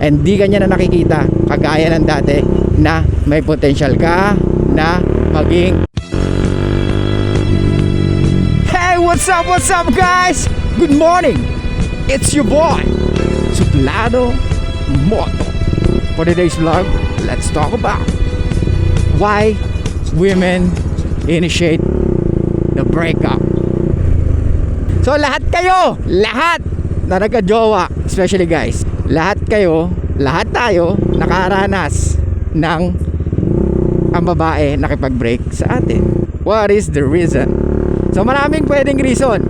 and di ka niya na nakikita kagaya ng dati na may potential ka na maging. Hey, what's up guys? Good morning. It's your boy Suplado Moto. For today's vlog, let's talk about why women initiate the breakup. So lahat kayo, lahat na nagka-jowa, especially guys, lahat kayo, lahat tayo nakaranas ng ang babae nakipag-break sa atin. What is the reason? So maraming pwedeng reason,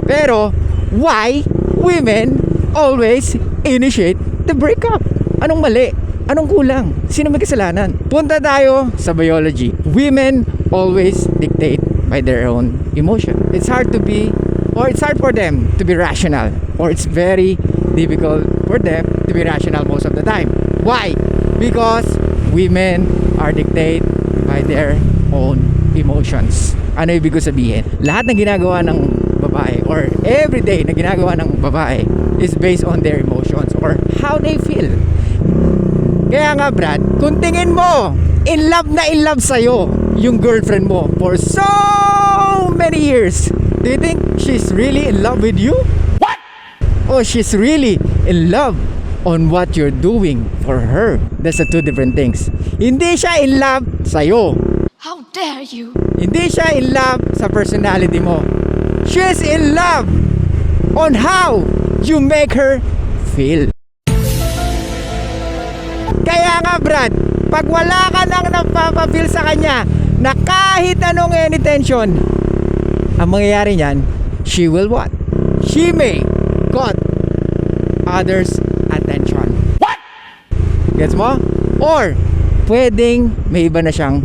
pero why women always initiate the breakup? Anong mali? Anong kulang? Sino may kasalanan? Punta tayo sa biology. Women always dictate by their own emotion. It's hard for them to be rational, or it's very difficult for them to be rational most of the time. Why? Because women are dictated by their own emotions. Ano ibig ko sabihin? Lahat ng ginagawa ng babae, or everyday na ginagawa ng babae, is based on their emotions or how they feel. Kaya nga Brad, kung tingin mo in love sa'yo yung girlfriend mo for so many years, do you think she's really in love with you? What? Or she's really in love on what you're doing for her? That's the two different things. Hindi siya in love sa'yo. How dare you? Hindi siya in love sa personality mo. She's in love on how you make her feel. Kaya nga Brad, pag wala ka nang napapafeel sa kanya na kahit anong any tension, ang mangyayari niyan, she will what? She may got others' attention. What? Gets mo? Or pwedeng may iba na siyang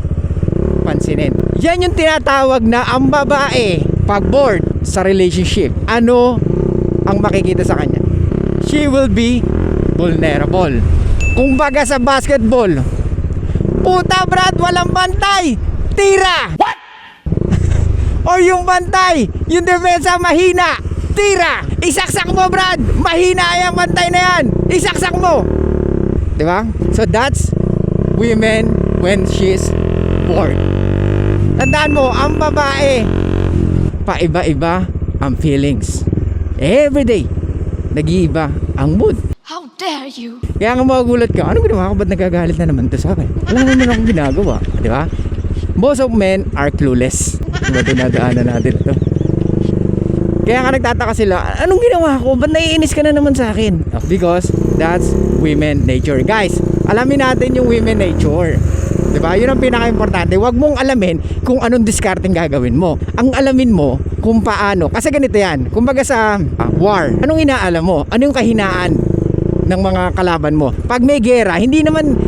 pansinin. Yan yung tinatawag na ang babae pag bored sa relationship. Ano ang makikita sa kanya? She will be vulnerable. Kung baga sa basketball, puta Brad, walang bantay, tira! What? Or yung bantay, yung depensa mahina, tira! Isaksak mo Brad, mahina yung bantay na yan, isaksak mo! Diba? So that's women when she's bored. Tandaan mo, ang babae, paiba-iba ang feelings. Everyday, nag-iiba ang mood. How dare you? Kaya nga magugulat ka, ano ginawa ko? Ba't nagagalit na naman to sa akin? Wala naman akong ginagawa, di ba? Most of men are clueless. Diba dinadaanan natin to? Kaya nga nagtataka sila, anong ginawa ko? Ba't naiinis ka na naman sa akin? Because that's women nature. Guys, alamin natin yung women nature. Diba? Yun ang pinaka-importante. Huwag mong alamin kung anong discarding gagawin mo. Ang alamin mo kung paano. Kasi ganito yan. Kumbaga sa war, anong inaalam mo? Ano yung kahinaan ng mga kalaban mo? Pag may gera, hindi naman,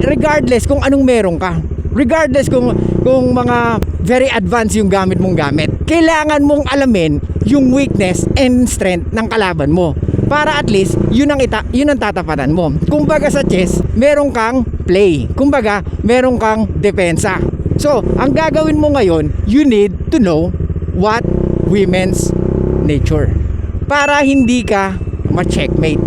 regardless kung anong meron ka, regardless kung mga very advanced yung gamit mong gamit, kailangan mong alamin yung weakness and strength ng kalaban mo. Para at least, yun ang tatapatan mo. Kumbaga sa chess, meron kang play. Kumbaga, meron kang depensa. So, ang gagawin mo ngayon, you need to know what women's nature. Para hindi ka ma-checkmate.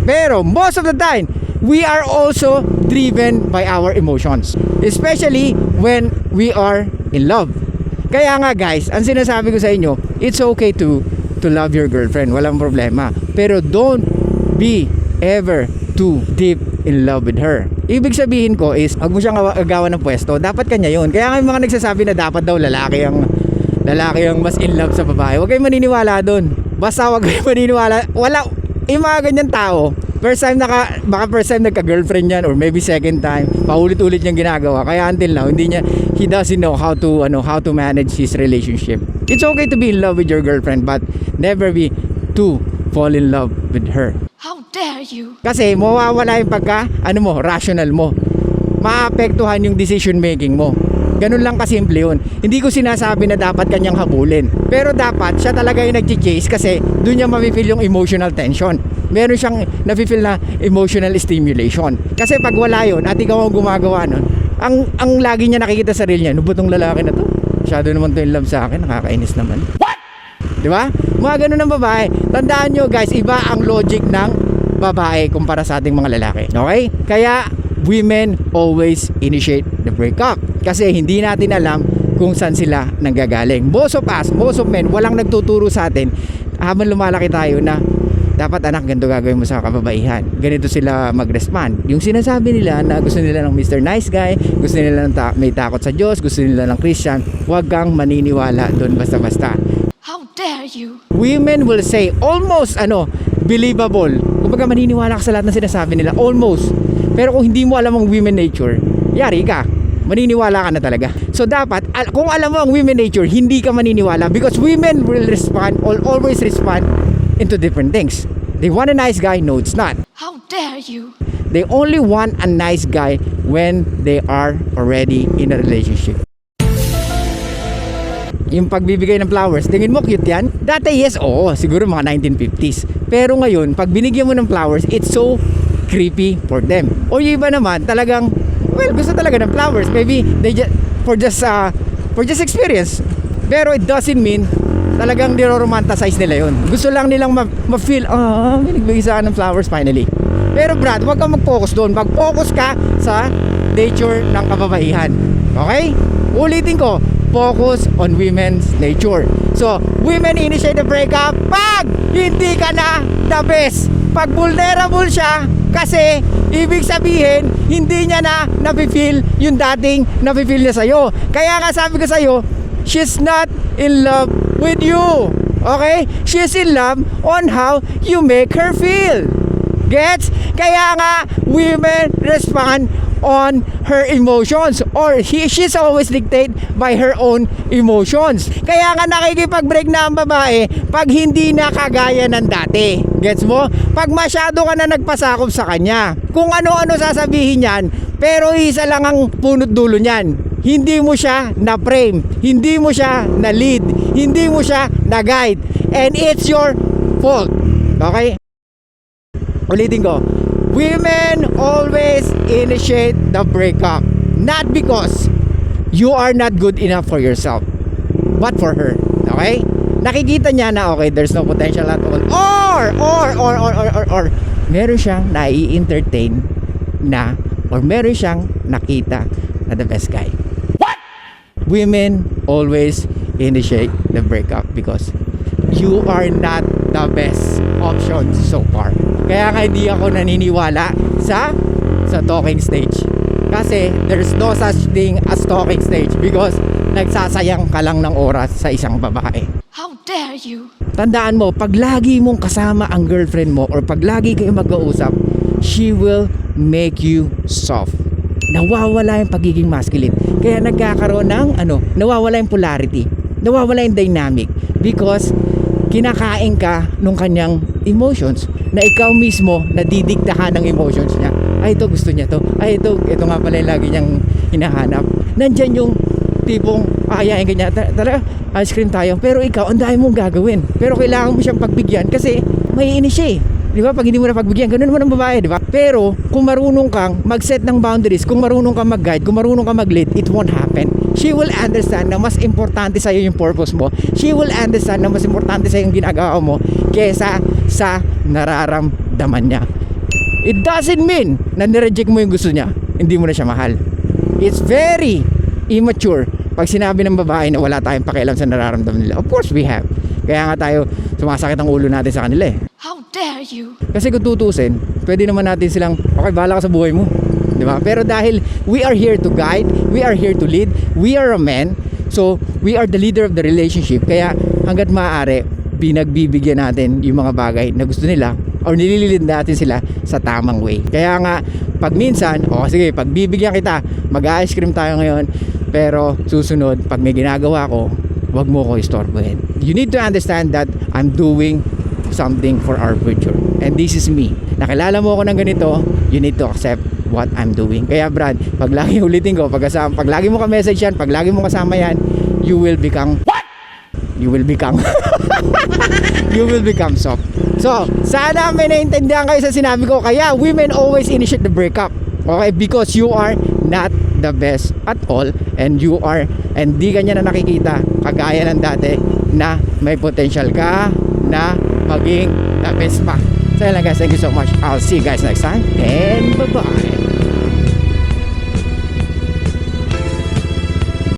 Pero, most of the time, we are also driven by our emotions. Especially when we are in love. Kaya nga guys, ang sinasabi ko sa inyo, it's okay to love your girlfriend, walang problema, pero don't be ever too deep in love with her. Ibig sabihin ko is, wag mo siyang agawan ng pwesto, dapat kanya yun. Kaya nga yung mga nagsasabi na dapat daw lalaki ang mas in love sa babae, wag kayong maniniwala doon. Basta wag kayong maniniwala. Wala, yung mga ganyan tao, baka first time nagka-girlfriend yan, or maybe second time, paulit-ulit niyang ginagawa, kaya until now he doesn't know how to manage his relationship. It's okay to be in love with your girlfriend, but never be to fall in love with her. How dare you? Kasi mawawala yung rational mo. Maapektuhan yung decision making mo. Ganun lang kasimple yun. Hindi ko sinasabi na dapat kanyang habulin, pero dapat siya talaga yung nag-chase, kasi doon niya mapifeel yung emotional tension. Meron siyang napifeel na emotional stimulation. Kasi pag wala yun at ikaw ang gumagawa nun, ang lagi niya nakikita sa sarili niya, ano ba tong lalaki na to? Masyado naman to in love sa akin, nakakainis naman. What? Di ba? Mga ganun ng babae. Tandaan nyo guys, iba ang logic ng babae kumpara sa ating mga lalaki. Okay? Kaya women always initiate the breakup kasi hindi natin alam kung saan sila nanggagaling. Most of us, most of men, walang nagtuturo sa atin habang lumalaki tayo na dapat anak, ganito gagawin mo sa kababaihan. Ganito sila mag-respond. Yung sinasabi nila na gusto nila ng Mr. Nice Guy, gusto nila ng may takot sa Diyos, gusto nila ng Christian, huwag kang maniniwala doon basta-basta. How dare you? Women will say almost believable. Kumbaga maniniwala ka sa lahat ng sinasabi nila, almost. Pero kung hindi mo alam ang women nature, yari ka. Maniniwala ka na talaga. So dapat, kung alam mo ang women nature, hindi ka maniniwala because women will respond or always respond into different things. They want a nice guy, no it's not. How dare you? They only want a nice guy when they are already in a relationship. Yung pagbibigay ng flowers, tingin mo cute yan? Dati yes, oo, siguro mga 1950s. Pero ngayon, pag binigyan mo ng flowers, it's so creepy for them. O yung iba naman, talagang, well, gusto talaga ng flowers. Maybe they for just experience. Pero it doesn't mean talagang niro-romanticize nila yun. Gusto lang nilang ma-feel, binigbigay sa akin ng flowers finally. Pero Brad, huwag kang mag-focus doon. Mag-focus ka sa nature ng kababaihan. Okay? Ulitin ko, focus on women's nature. So, women initiate the breakup pag hindi ka na the best. Pag vulnerable siya, kasi ibig sabihin, hindi niya na nafe-feel yung dating nafe-feel niya sa'yo. Kaya nga sabi ko sa'yo, she's not in love with you. Okay? She's in love on how you make her feel. Gets? Kaya nga, women respond on her emotions or she's always dictated by her own emotions. Kaya nga nakikipag-break na ang babae pag hindi na kagaya ng dati. Gets mo? Pag masyado ka na nagpasakop sa kanya. Kung ano-ano sasabihin yan, pero isa lang ang punot dulo niyan. Hindi mo siya na-frame, hindi mo siya na-lead, hindi mo siya na-guide. And it's your fault. Okay? Ulitin ko. Women always initiate the breakup. Not because you are not good enough for yourself, but for her. Okay? Nakikita niya na okay, there's no potential at all. Or meron siyang nai-entertain na or meron siyang nakita na the best guy. What? Women always initiate the breakup because you are not the best option so far. Kaya nga hindi ako naniniwala sa talking stage. Kasi there's no such thing as talking stage because nagsasayang ka lang ng oras sa isang babae. How dare you? Tandaan mo, pag lagi mong kasama ang girlfriend mo or pag lagi kayo mag-uusap, she will make you soft. Nawawala yung pagiging masculine. Kaya nagkakaroon ng nawawala yung polarity. Nawawala yung dynamic because kinakain ka nung kanyang emotions na ikaw mismo nadidiktahan ng emotions niya. Ay, ito gusto niya to. Ay, ito nga pala yung lagi niyang hinahanap. Nandyan yung tipong aayain ka niya. Tara, ice cream tayo. Pero ikaw, ang dami mong gagawin. Pero kailangan mo siyang pagbigyan kasi maiinis siya eh. Di ba? Pag hindi mo na pagbigyan, ganun naman ang babae, di ba? Pero kung marunong kang mag-set ng boundaries, kung marunong kang mag-guide, kung marunong kang mag-lead, it won't happen. She will understand na mas importante sa'yo yung purpose mo. She will understand na mas importante sa'yo yung ginagawa mo kesa sa nararamdaman niya. It doesn't mean na nireject mo yung gusto niya, hindi mo na siya mahal. It's very immature pag sinabi ng babae na wala tayong pakialam sa nararamdaman nila. Of course we have. Kaya nga tayo sumasakit ang ulo natin sa kanila eh. How dare you? Kasi kung tutusin, pwede naman natin silang, okay, bahala ka sa buhay mo. Diba? Pero dahil we are here to guide, we are here to lead, we are a man, so we are the leader of the relationship. Kaya hanggat maaari, binagbibigyan natin yung mga bagay na gusto nila or nililid natin sila sa tamang way. Kaya nga, pag minsan, sige, pag bibigyan kita, mag-ice cream tayo ngayon, pero susunod, pag may ginagawa ko, wag mo ko istorbohin. You need to understand that I'm doing something for our future. And this is me. Nakilala mo ako ng ganito, you need to accept what I'm doing. Kaya Brad, pag lagi ulitin ko, pag lagi mo ka-message yan, pag lagi mo kasama yan, you will become what? You will become you will become soft. So, sana may naintindihan kayo sa sinabi ko. Kaya women always initiate the breakup. Okay? Because you are not the best at all and di ka niya na nakikita kagaya ng dati na may potential ka na maging the best pa. So yun lang guys, thank you so much. I'll see you guys next time. And bye-bye.